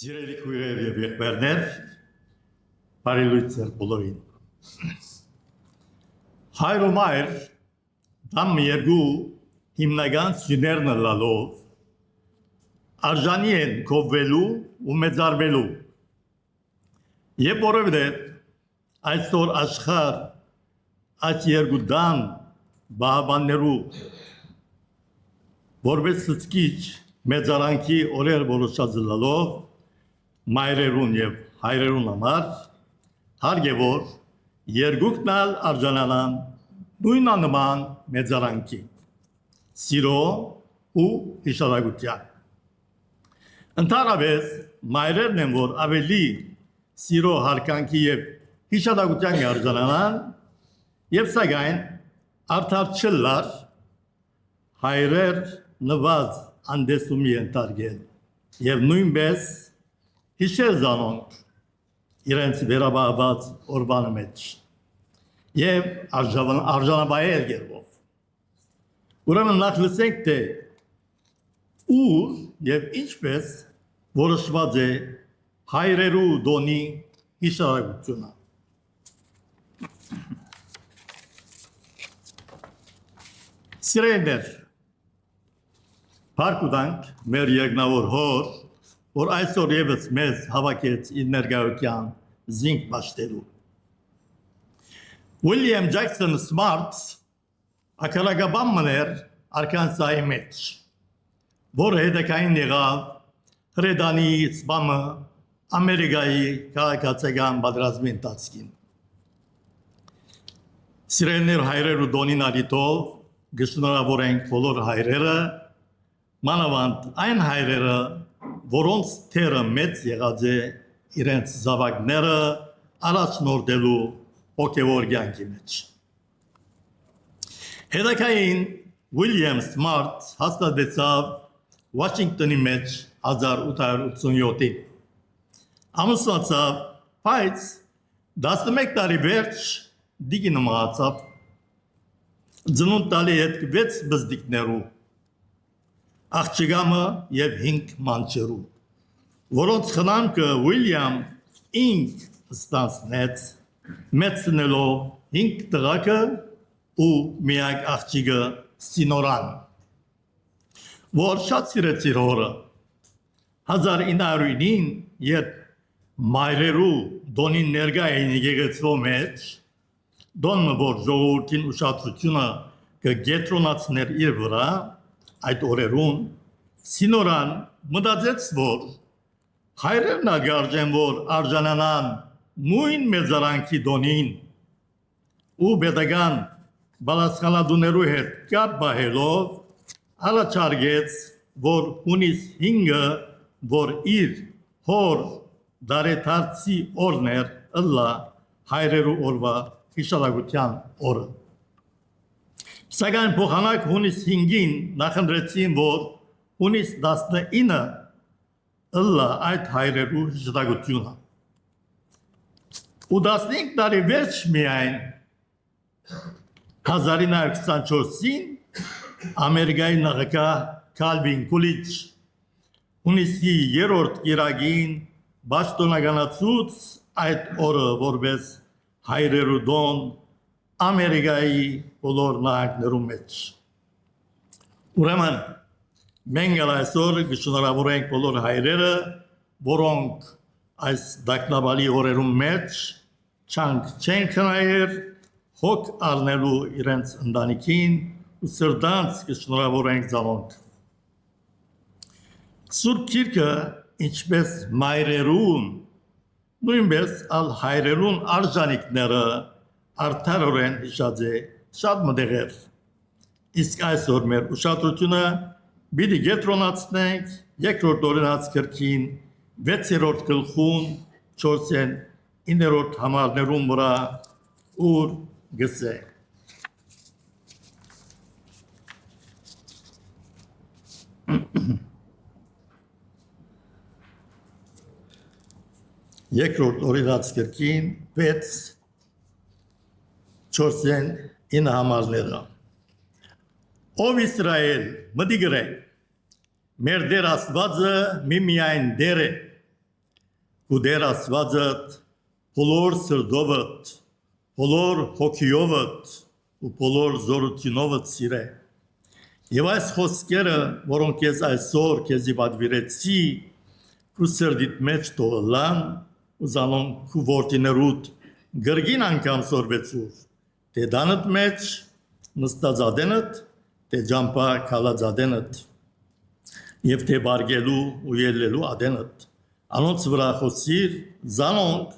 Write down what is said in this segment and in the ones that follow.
Սիրելի քույրեր եւ եղբայրներ, բարի լույսեր բոլորին։ Հայր ու մայր դամ երկու հիմնական սյուներն լալով արժանի են կովվելու ու մեծարվելու։ Եվ որովհետև այսօր աշխարհ այս երկու դամ բահաբաններու որպես ցուցիչ մեծարանքի օրեր որոշած լալով մայրերուն եւ հայրերուն համար հարկ է որ երկուքն ալ արժանանան նույնանման մեծարանքի սիրո ու հիշարակության ընդհանրապես մայրերն են որ ավելի սիրո հարկանքի եւ հիշարակության արժանանան եւ սակայն արդար չլար հայրեր նվազ անդեսումի ընտարգել եւ նույնպես հիշել զանոնք իրենց վերաբահված օրվանը մեջ եւ արժանավայել գերվով ուրեմն նախ լսենք թե ուր եւ ինչպես որոշված է հայրերու դոնի հիշարակությունը Սիրելիներ Փառք ուտանք մեր երկնավոր հոր որ այսօր եւս մեզ հավաքեց իր ներկայության զինք պաշտելու William Jackson Smart ակալագաբան մներ Արքանսայի մեջ որ հետակային եղավ հրեդանի սպամը Ամերիկայի քաղաքացիական պատերազմի ընթացքին Սիրելիներ հայրեր ու դոնին ալիտով գշնորհավորենք բոլոր հայրերը մանավանդ այն հայրերը որոնց թերը մեծ եղած է իրենց զավակները առաջնորդելու հոգևոր կյանքի մեջ Հետակային William Smart հաստատվեցավ Վաշինգտոնի մեջ 1887-ին ամուսնացավ բայց 11 տարի վերջ դիգինը մահացավ Ձնուն տալի հետ 6 բզդիկներու աղջիկամը և 5 մանչերու, որոնց խնամքը William ինք ստանցնեց մեծնելով 5 տղակը ու միակ աղջիկը Սինորան, որ շատ սիրեց իր հորը 1909-ին երբ մայրերու դոնին ներկա էին եկեղեցու մեջ դոնը որ ժողովրդին ուշադրությունը կգետրոնացներ իր վրա այդ օրերուն Սինորան մտածեց որ հայրերն ագարժեն որ արժանանան նույն մեծարանքի դոնին ու պետական բալասխանադուներու հետ կապ բահելով առաջարկեց որ հունիս 5-ը որ իր հոր դարեթարցի օրներ ըլլա հայրերու օրվա հիշարակության օրը Սակայն փոխանակ հունիս 5-ին նախընտրեցին, որ հունիս 19-ը ըլլա այդ հայրերու հիշատակությունը։ Ու 15 տարի վերջ միայն 1924-ին Ամերիկայի նախագահ Քալվին Կուլիչ հունիսի 3-րդ կիրակին պաշտոնականացուց այդ օրը որպես հայրերու դոն Ամերիկայի բոլոր նահանգներու մեջ։ Ուրեմն մենք այսօր կշնորհավորենք բոլոր հայրերը, որոնք այս դակնաբալի օրերում մեջ չանք չեն խնայեր հոգ առնելու իրենց ընտանիքին ու սրտանց կշնորհավորենք զանոնք։ Սուրբ Գիրքը ինչպես մայրերուն, նույնպես ալ հայրերուն արժանիքները արդարորեն հիշած է շատ մտեղեր։ Իսկ այսօր մեր ուշադրությունը պիտի գետրոնացնենք երկրորդ օրինաց գրքին 6-րդ գլխուն 4-ին 9-րդ համարներում վրա ուր գսե։ Երկրորդ օրինաց գրքին 6 4-ին 9 համարները Ով Իսրայել, մտի գրե, մեր դեր աստվածը միմիայն դեր է, Ու դեր ասվածդ բոլոր սրդովդ, բոլոր հոգիովդ ու բոլոր զորությունովդ սիրե։ Եվ այս խոսքերը, որոնք ես այսօր քեզի պատվիրեցի, քու սրդիդ մեջ թողլան ու զանոն քու որդիներուդ գրգին անգամ սորվեցուր, թե դանդ մեջ նստածադենդ, թե ջամպա քալածադենդ, եւ թե բարգելու ու ելլելու ադենդ։ Անոնց վրա խոսիր, զանոնք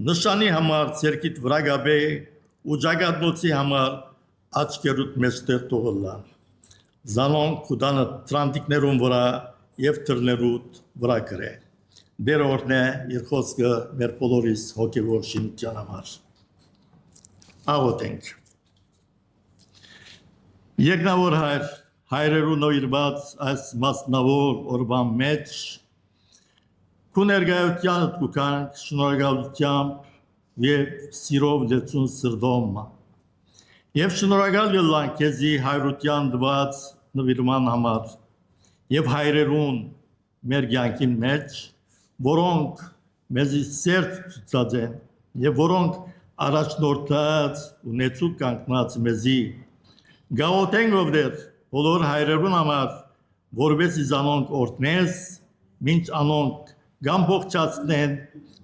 նշանի համար ցերկիտ վրա գաբե ու ջագադնոցի համար աչքերուդ մեջտեղ թողլան։ Զանոնք քուդանը տրանտիկներուն վրա եւ թռներուդ վրա գրե։ Դեր օրնե իր խոսքը մեր բոլորիս հոգեվոր շինության համար։ Աղոթենք։ Երկնավոր հայր, հայրերու նոյրված այս մասնավոր օրվան մեջ քու ներկայությանդ կուքանք շնորհակալությամբ եւ սիրով լեցուն սրդոմ եւ շնորհակալ ելան քեզի հայրության դված նվիրման համար եւ հայրերուն մեր կյանքին մեջ որոնք մեզի սերտ ցուցած են եւ որոնք առաջնորդած ու նեցուկ կանգնած մեզի գաղութենք ովդեր բոլոր հայրերուն համար որովհետեւ զանոնք օրտնես մինչ անոնք գամբողջացնեն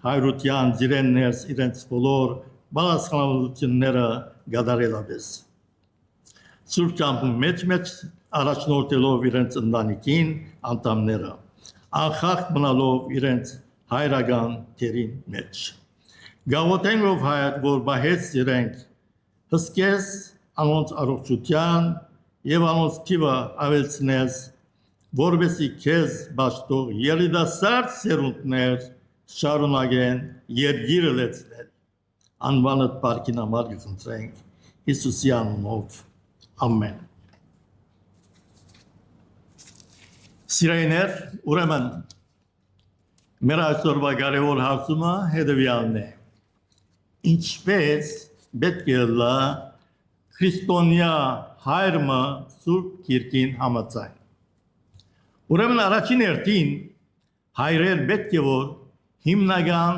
հայրության ծիրեններս իրենց բոլոր բալասխանությունները գադարելապես Սուրբ ճամփուն մեջ առաջնորդելով իրենց ընտանիքին անդամները անխախտ մնալով իրենց հայրական թերին մեջ գաղութենք ով հայր որ բահեց իրենք հսկես անոնց առողջության եւ անոնց թիվը ավելցնես որովհետեւ քեզ բաշտող երիտասարդ սերունդներ շարունակեն երգիրը լեցնել անվանդ բարքին համար կխնդրենք Հիսուսի անունով ամեն Սիրայիներ ուրեմն մեր այսօրվա կարևոր հարցումը հետևյալն է ինչպես պետք է լա քրիստոնյա հայրը Սուրբ Կիրկին համաձայն Ուրեմն առաջին հերթին հայրեր պետք է որ հիմնական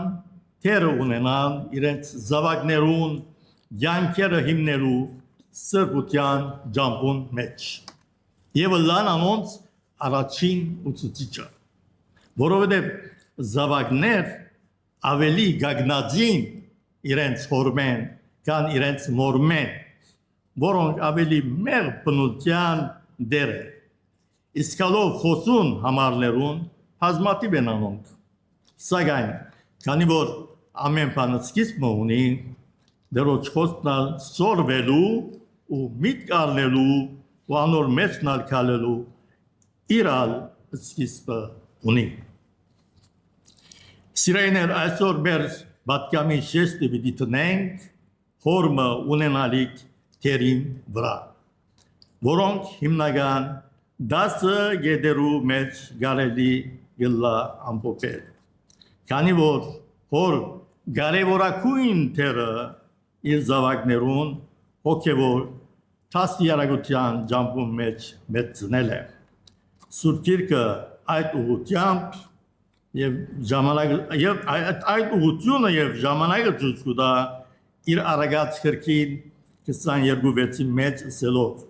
թեր ունենան իրենց զավակներուն յանքերը հիմնելու սրբության ջամփուն մեջ եւ լան անոնց առաջին ուսուցիչը որովհետեւ զավակներ ավելի գագնածին իրենց հորմեն կան իրենց մորմեն որոնք ավելի մեր բնության դեր են Իսկալով խոսուն համարներուն հազմատիվ են անոնք Սակայն քանի որ ամեն բանը սկիզբը ունի դերոջ խոսքնալ սորվելու ու միտք առնելու ու անոր մեջնալ քալելու իրալ սկիզբը ունի Սիրայիներ այսօր մեր բատկամի շեստը պիտի տնենք հորմը ունենալիք թերին վրա որոնք հիմնական դասը գեդերու մեջ գարելի գլա ամպոպել քանի որ հոր գարևորակույն թերը իր զավակներուն հոգևոր տասյարագության ջամփուն մեջ մեծնել է Սուրբ Գիրքը այդ ուղղությամբ եւ ժամանակ եւ այդ ուղղությունը եւ ժամանակը ցույց կտա իր արագած քրքին 22-ի մեջ սելով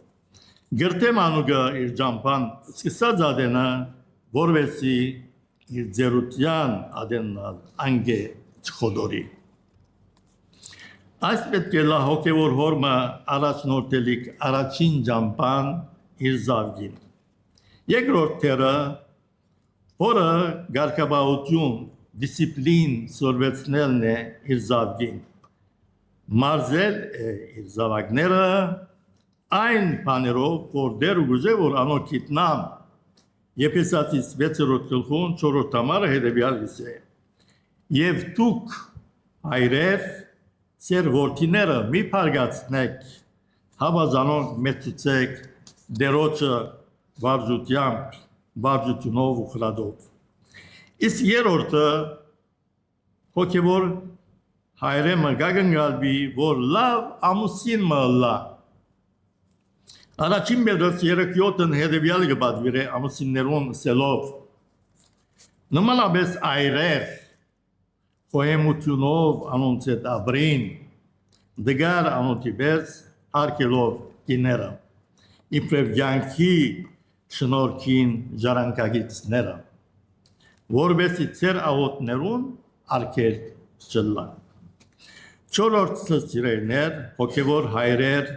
Գրտե մանուկը իր ջամփան սկսած ադենա որվեսի իր ձերության ադենալ անգե չխոդորի Այս պետք է լա հոգևոր հորմը առաջնորդելիք առաջին ջամփան իր զավգին Երկրորդ թերը հորը գարկաբաություն դիսցիպլին սորվեցնելն է իր զավգին մարզել իր զավակները Այն բաներով, որ դեր ուզե որ անոնք գիտնան Եփեսացիս 6-րդ գլխուն 4-րդ համարը հետևյալս է Եվ դուք հայրեր ծեր որդիները մի փարգացնեք հավազանոնք մեծուցեք դերոջը վարժությամբ վարժությունով ու խրադով Իսկ երրորդը հոգևոր հայրը մգագնգալվի որ լավ ամուսին մլա Առաջին մերոց 3-7-ն հետևյալը կպատվիրե ամուսիններուն սելով Նմանապես այրեր խոհեմությունով անոնց հետ ապրին, դգար անոնցի պես արկելով գիները, իբրև յանքի շնորհքին ժառանգագիցները, որբեսի ծեր աղոտներուն արկել չլան։ Չորրորդ սիրելիներ, հոգևոր հայրեր,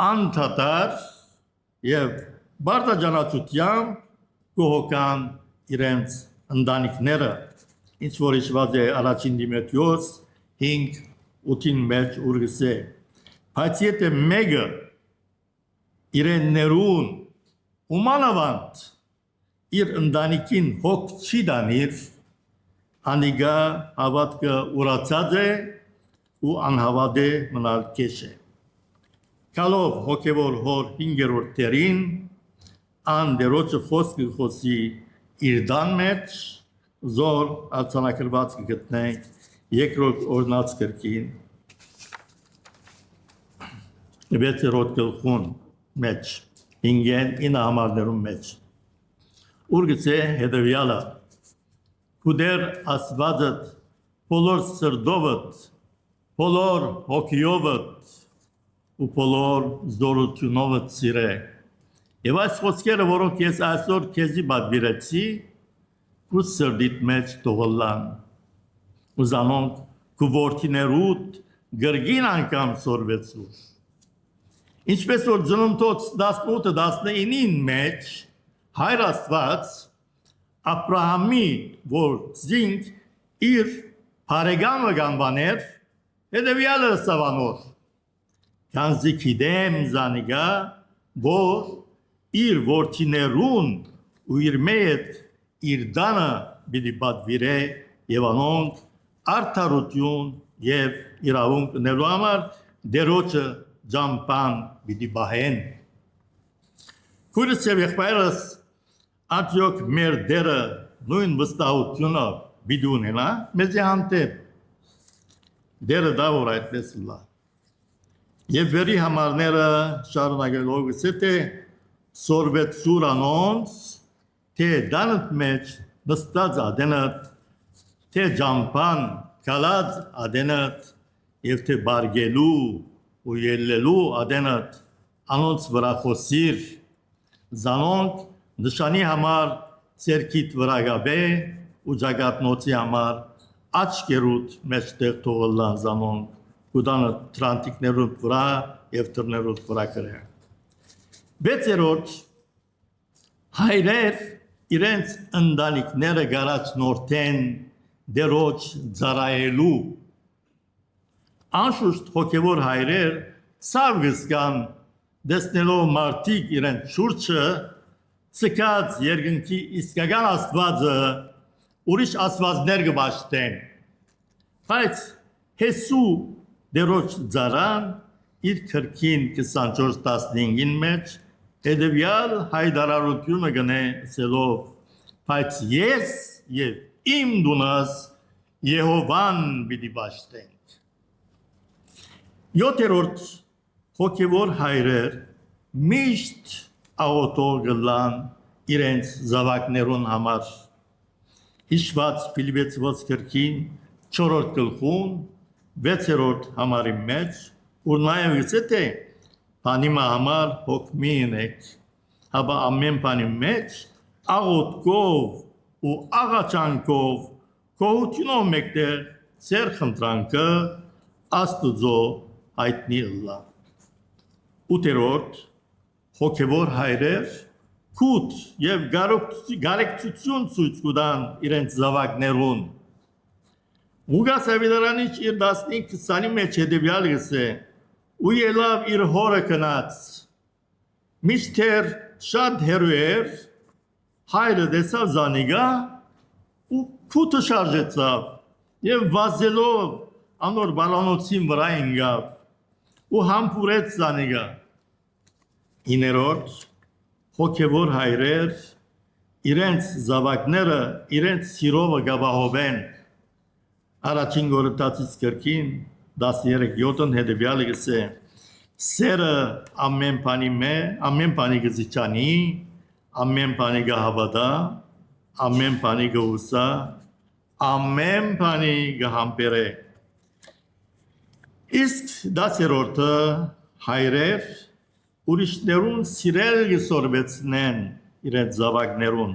անդադար եւ բարձրաճանաչությամբ կողոքան իրենց ընտանիքները, ինչ որ հիշված է առաջին Տիմոթեոս 5:8-ին մեջ ուրգս է, բայց եթե մեկը իրեններուն ումանավանդ իր ընտանիքին հոգ չի դանիր, անիգա հավատքը ուրացած է ու անհավատ է մնալ կեշ է։ Կալով հոգևոր հոր 5-րդ դերին, ան դերոջը խոսքը խոսի իր դան մեջ, զոր արձանագրված կգտնենք երկրորդ օրնած գրքին 6-րդ գլխուն մեջ, 5-ն 9 համարներում մեջ։ Ուրգս է հետևյալը, կուդեր ասվածըտ, բոլոր սրդովըտ, բոլոր հոգիովըտ ու բոլոր զորությունովըտ սիրե։ Եվ այս խոսքերը, որոնք ես այսօր քեզի պատվիրեցի, ու սրդիդ մեջ թողլան։ Ու զանոնք քու որդիներուդ գրգին անգամ սորվեցուր։ Ինչպես որ ծննդոց 18-19-ին մեջ հայր Աստված Աբրահամի որ զինք իր բարեկամը կանվաներ, հետևյալը սավանոր, քանզի գիտեմ զանիգա, որ իր որդիներուն ու իր մեծ իր դանը պիտի պատվիրե եւ անոնք արդարություն եւ իրավունք նելու համար դերոջը ջամփան պիտի բահեն։ Քուրս եւ եղբայրս արդյոք մեր դերը նույն վստահությունը պիտի ունենա մեզի հանդեպ։ Դերը դա որ այդպես լա։ Եվ վերի համարները շարունակելով գսեթե սորվեցուր անոնց, թե դանըտ մեջ նստած ադենըտ, թե ջամփան կալած ադենըտ, եւ թե բարգելու ու ելլելու ադենըտ անոնց վրա խոսիր, զանոնք նշանի համար ցերքիտ վրա գաբե ու ճակատնոցի համար աչքերուտ մեջտեղ թողլան զանոնք, կուդանը տրանտիկներուտ վրա եւ դռներուտ վրա կրե։ 6-րդ հայրեր իրենց ընտանիքները գարաչնորթեն դերոջ ծառայելու անշուշտ հոգևոր հայրեր ցավ գսկան դեսնելով մարդիկ իրենց շուրջը ցկած երկնքի իսկական աստվածը ուրիշ աստվածներ կբաշխեն բայց Հեսու դերոջ ծառան իր քրքին 24:15-ին մեջ հետևյալ հայտարարությունը գնե սելով բայց ես եւ իմ դունս Եհովան պիտի բաշխենք։ 7-րդ հոգևոր հայրեր միշտ աղոթող գլան իրենց զավակներուն համար։ Հիշված Ֆիլիպեցոց գրքին 4-րդ գլխում 6-րդ համարի մեջ որ նաև գսե բանիմա համար հոգմի ինեք, հաբա ամեն բանի մեջ աղոթքով ու աղաչանքով կողությունով մեկտեղ ծեր խնդրանքը Աստուծո հայտնի ըլլա։ 8-րդ հոգևոր հայրեր քուտ եւ գարեկցություն ցույց կտան իրենց զավակներուն։ Ուգաս ավիդարանիչ իր 15-20-ի մեջ հետևյալ գսե ու ելավ իր հորը կնած միշտեր շատ հեռու էր հայրը դեսավ զանիգա ու քուտը շարժեցավ եւ վազելով անոր բալանոցին վրա ընկավ ու համբուրեց զանիգա։ 9-րդ հոգևոր հայրեր իրենց զավակները իրենց սիրովը գաբահովեն առաջին Կորինթացիս գրքին 13:7-ն հետևյալը գսե սերը ամեն բանի գզիչանի ամեն բանի գահավատա ամեն բանի գուսա ամեն բանի գհամբերե։ Իսկ դասերորդը հայրեր ուրիշներուն սիրել գսորվեցնեն իրենց զավակներուն։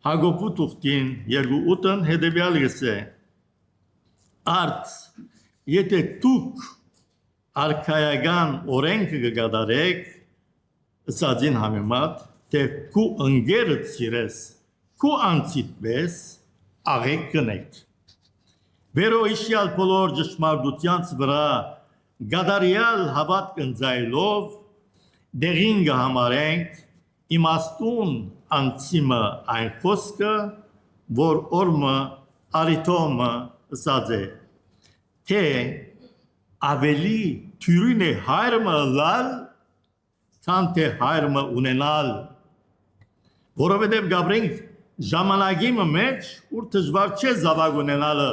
Հագոպուտ ուղտին երկու ուտն հետևյալ գսե։ Արդ, եթե դուք արքայական օրենքը կգադարեք, ըսածին համեմատ, թե քու ընկերը սիրես, քու անցիդ պես աղեք կնեք։ Վերոհիշյալ բոլոր ճշմարտությանց վրա գադարյալ հավատք ընձայլով դեղին կհամարենք իմաստուն անցիմը այն խոսքը, որ օրմը արիտոմը ըսած է, թե ավելի թյուրին է հայրմը լալ, քան թե հայրմը ունենալ, որովհետև գաբրենք ժամանակի մեջ ուր դժվար չէ զավակ ունենալը,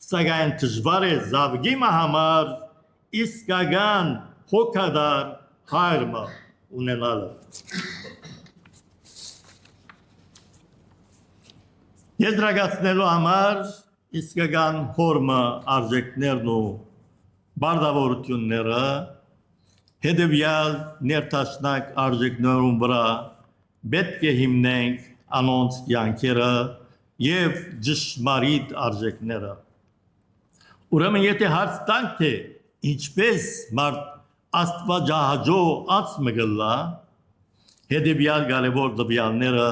սակայն դժվար է զավգի համար իսկական հոգադար հայրմը ունենալը։ Եզրակացնելու համար իսկական հորմը արժեքներն ու բարդավորությունները հետևյալ ներդաշնակ արժեքներուն վրա պետք է հիմնենք անոնց կյանքերը եւ ճշմարիտ արժեքները։ Ուրեմն եթե հարց տանք թե ինչպես մարդ աստվածահաճո անցը գլա, հետևյալ կարևոր տվյալները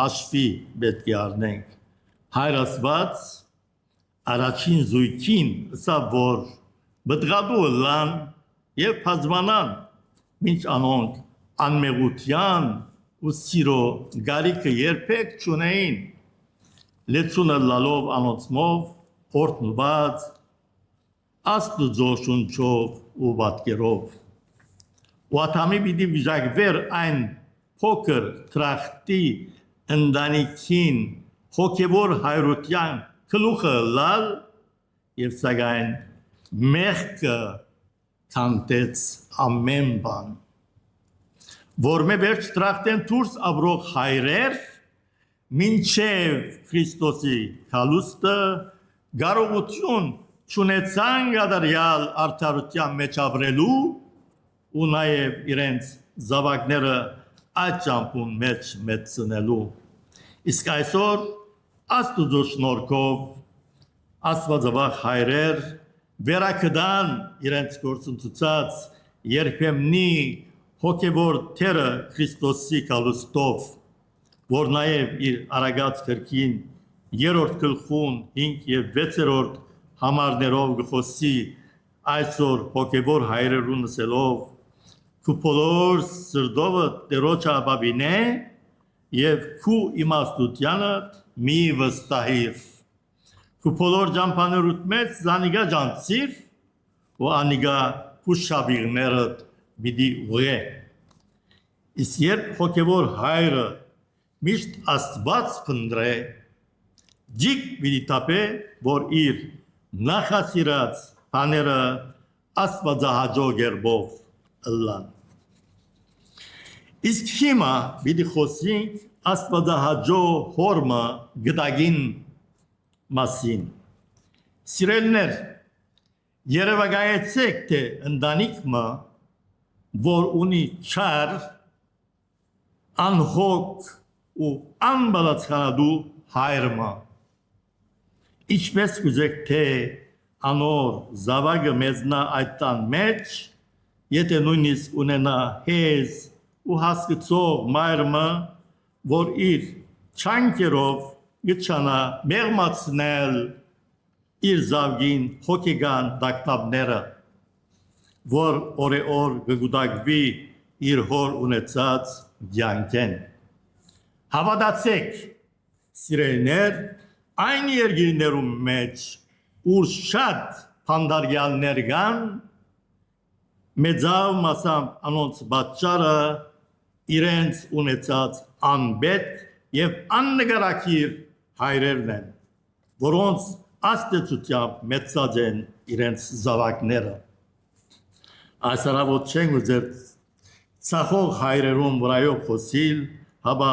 հաշվի պետք է առնենք։ Հայր Աստված առաջին զույգին ըսա որ բդղադու լան եւ բազմանան մինչ անոնք անմեղության ու սիրո գարիքը երբեք չունեին լեցունը լալով անոնցմով օրտնված աստուծո շունչով ու պատկերով ու ատամի պիտի վիժակվեր այն փոքր տրախտի ընտանիքին հոգևոր հայրության գլուխը լալ եւ սակայն մեղքը քանտեց ամեն բան որ մե վերջ տրախտեն դուրս ապրող հայրեր մինչև Քրիստոսի քալուստը կարողություն չունեցան գադարյալ արդարության մեջ ապրելու ու նաեւ իրենց զավակները այդ ճամփուն մեջ մեծնելու իսկ այսօր աստուծո շնորհքով աստվածավախ հայրեր վերակդան իրենց գործընթացած երբեմնի հոգևոր թերը Քրիստոսի կալուստով որ նաև իր արագած քրքին 3-րդ գլխուն 5 եւ 6-րդ համարներով գխոսի այսօր հոգևոր հայրերուն ասելով քու բոլոր սրդովը Տերոջ ապավինե եւ քու իմաստությանը մի վստահիր քու բոլոր ջամփաներուդ մեջ զանիգա ջանցիր ու անիգա քու շաբիղները բիդի ուղե իսկ երբ հոգևոր հայրը միշտ աստված փնդրե ջիկ բիդի տապե որ իր նախասիրած բաները աստվածահաճո գերբով ըլլան իսկ հիմա բիդի խոսենք աստվածահաճո հորմը գդագին մասին սիրելներ երևակայեցեք թե ընտանիքը որ ունի չար անհոգ ու անբալացանադու հայրմը ինչպես կուզեք թե անոր զավակը մեզնա այդ տան մեջ եթե նույնիսկ ունենա հեզ ու հասկացող մայրմը որ իր չանկերով գչանա մեղմացնել իր զավգին հոգեգան դակտաբները որ օրեօր գգուդակվի իր հոր ունեցած կյանքեն հավատացեք սիրելիներ այն երկիրներում մեջ ուր շատ փանդարյալներ կան մեծավ մասամբ անոնց պատճառը իրենց ունեցած անբետ եւ աննկարակիր հայրերն են որոնց աստեցությամբ մեծած են իրենց զավակները այս առավոտ չենք ուզեր ցախող հայրերուն վրայով խոսիլ հաբա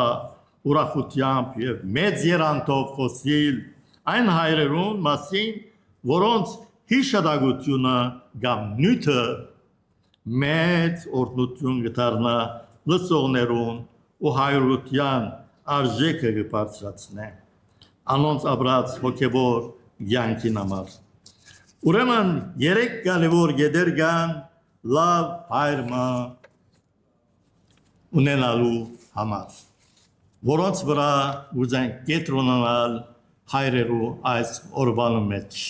ուրախությամբ եւ մեծ երանտով խոսիլ այն հայրերուն մասին, որոնց հիշադակությունը կամ նյութը մեծ օրհնություն կդառնա լսողներուն ու հայրության արժեքը կբարձրացնե անոնց ապրած հոգևոր կյանքին համար։ Ուրեմն երեք կարևոր գեդեր կան լավ հայրը ունենալու համար, որոնց վրա ուզենք կենտրոնանալ հայրերու այս օրվան մեջ,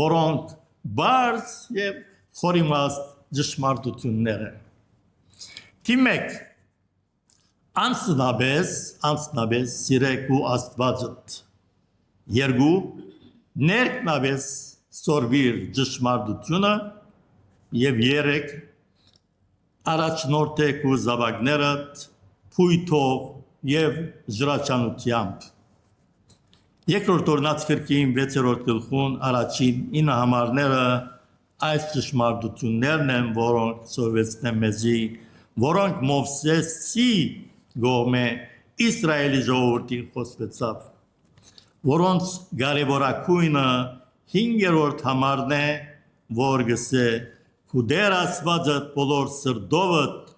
որոնք բարձ եւ խորիմաստ ճշմարտություններ են։ Թիմեք անցնաբես սիրեք ու Աստվածդ, երկու ներքնաբես սորվիր ճշմարտությունը եւ երեք առաջնորդեք ու զավակներդ փույթով եւ ժրաչանությամբ։ Երկրորդ օրնած քրկին 6-րդ գլխուն առաջին 9 համարները այս ճշմարտություններն են, որոնք սովեցնեն մեզի, որոնք Մովսեսի գոմե Իսրայելի ժողովրդին խոսվեցավ, որոնց կարևորակույնը 5-րդ համարն է, որ գսե քու դեր Աստվածդ բոլոր սրտովդ,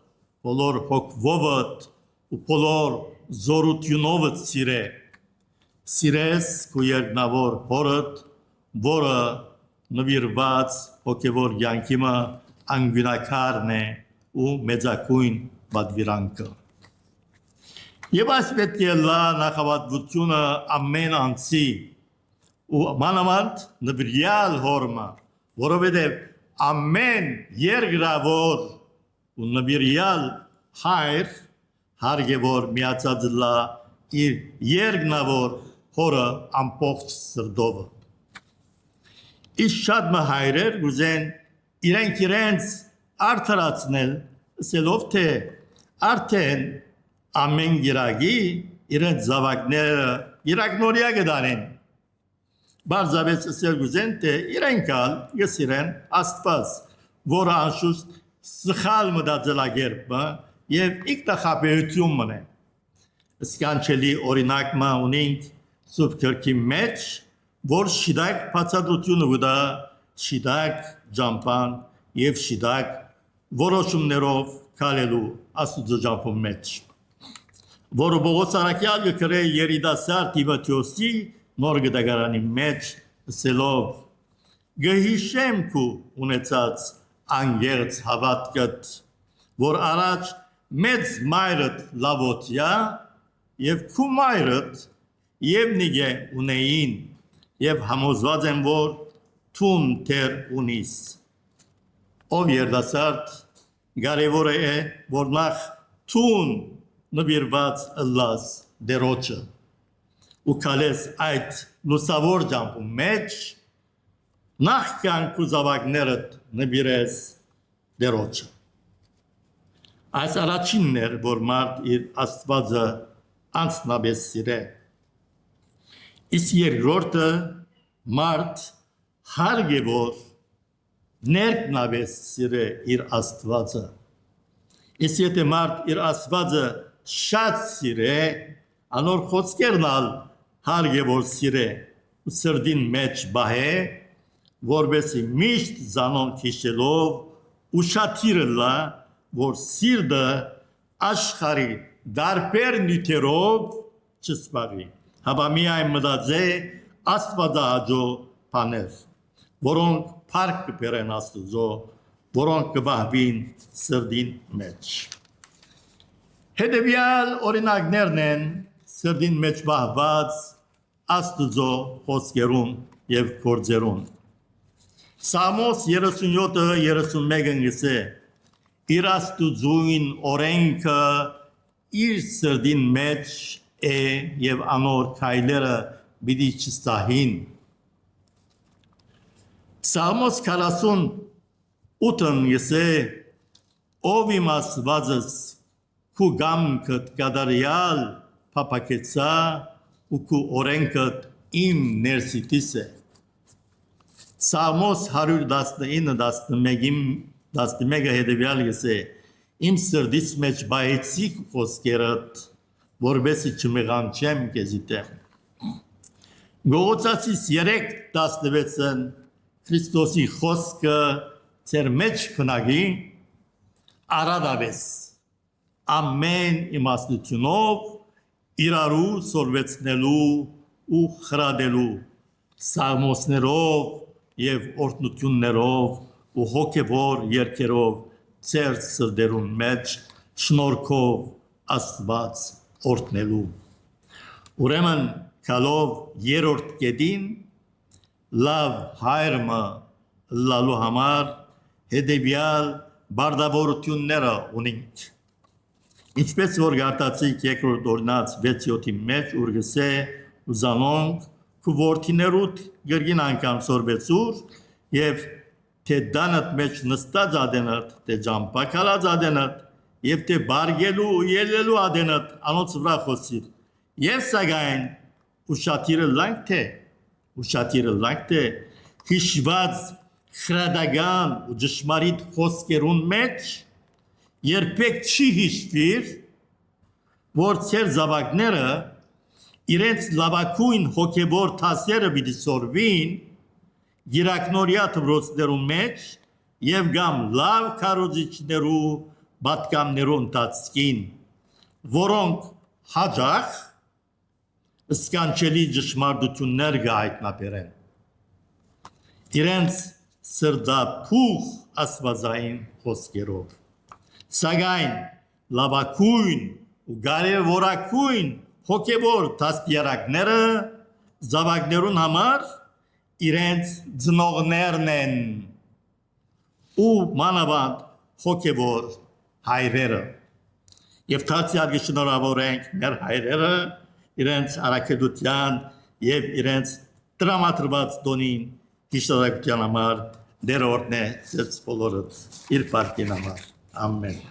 բոլոր հոգվովդ ու բոլոր զորությունովդ սիրես քու երկնավոր հորդ, որը նվիրված հոգևոր կյանքիմը անգյունակարն է ու մեծակույն պատվիրանքը։ Եվ այս պետք է լա նախավատությունը ամեն անձի ու մանավանդ նվիրյալ հորմը, որովհետև ամեն երկրավոր ու նվիրյալ հայր հարգե որ միացած լա իր երկնավոր հորը ամբողջ սրտովը։ Իսկ շատ հայրեր ուզեն իրենց արդարացնել, ասելով թե արդեն ամեն գիրագի իրենց զավակները իրակնորյա կդանեն։ Բարձավեց ասել գուզեն թե իրենքալ գսիրեն Աստված, որը անշուշտ սխալ մտածելակերպը եւ ինքնախապեյություն մնե։ Սկանչելի օրինակը ունենք Սուրբ Գրքի մեջ, որ շիդակ բացատրությունը կտա, շիդակ ջամփան եւ շիդակ որոշումներով քալելու Աստծո ջամփում մեջ, որը Պողոս առաքյալը գրե երիտասարդ Տիմոթեոսի նոր գդագարանի մեջ ասելով գհիշեմ քու ունեցած անգերց հավատքդ, որ առաջ մեծ մայրդ Լավոտիա եւ քու մայրդ եւ նիգե ունեին եւ համոզված եմ որ թուն թեր ունիս։ Ով երիտասարդ կարևոր է որ նախ թուն նվիրված ըլլաս դերոջը ու կալես այդ լուսավոր ջամփում մեջ նախքան քու զավակներդ նվիրես դերոջը։ Այս առաջինն էր, որ մարդ իր Աստվածը անցնաբես սիրե։ Իսկ երկրորդը մարդ հարգե որ ներքնաբես սիրե իր Աստվածը։ Իսկ եթե մարդ իր Աստվածը շատ սիրե, անոր խոսքերնալ հարգե որ սիրե ու սրդին մեջ բահե, որբեսի միշտ զանոն քիշելով ու շատիրը լա, որ սիրտը աշխարի դարբեր նյութերով չսպարի, հապա միայն մտածե Աստվածահաճո բաներ, որոնք փառք կբերեն Աստծո, որոնք կվահվին սրդին մեջ։ Հետևյալ օրինակներն են սրդին մեջ վահված Աստծո խոսքերուն եւ գործերուն։ Սամոս 37:31-ն գսե. իր Աստուծույն օրենքը իր սրդին մեջ է եւ անոր քայլերը պիտի չստահին։ Սամոս 48-ն գսե. ով իմ Աստվածս քու գամքդ կատարյալ փապակեցա ու քու օրենքդ իմ ներսիտիս է։ Սամոս 119:11 հետևյալ գսե. իմ սրդից մեջ բայեցիկ խոսքերդ, որբեսի չմեղանչեմ քեզի տեղ։ Գողոցացիս 3:16-ն Քրիստոսի խոսքը ձեր մեջ քնագի արադավես ամեն իմաստությունով իրարու սորվեցնելու ու խրադելու սաղմոսներով և օրհնություններով ու հոգևոր երգերով ձեր սրտերուն մեջ շնորհքով Աստված օրհնելու։ Ուրեմն գալով երրորդ կետին լավ հայրը լալու համար հետևյալ բարդավորությունները ունենք։ Ինչպես որ գարտացիք երկրորդ օրինաց 6:7-ի մեջ ուրգսե ուզանոնք քու որդիներուդ գրգին անգամ սորվեցուր և թե դանդ մեջ նստած ադենդ, թե ճամպակալած ադենդ և թե բարգելու ու ելելու ադենդ անոց վրա խոսիր։ Եվ սակայն ուշադիրը լանք թե հիշված խրադական ու ճշմարիտ խոսքերուն մեջ երբեք չի հիշվիր, որ ձեր զավակները իրենց լավագույն հոգևոր դասերը պիտի սորվին գիրակնորյա դպրոցներու մեջ և կամ լավ քարոզիչներու պատգամներու ընթացքին, որոնք հաճախ սկանչելի ճշմարտություններ կհայտնաբերեն։ Իրենց սրտափուխ աստվածային խոսքերով։ Սակայն լավագույն ու կարևորագույն հոգևոր դաստիարակները զավակներուն համար իրենց ծնողներն են ու մանավանդ հոգևոր հայրերը։ Եվ դարձյալ կշնորհավորենք մեր հայրերը իրենց առաքելության և իրենց տրամադրված տոնին հիշատակության համար Դեր օրհնե ձեզ բոլորդ իր պարգին համար։ Ամեն։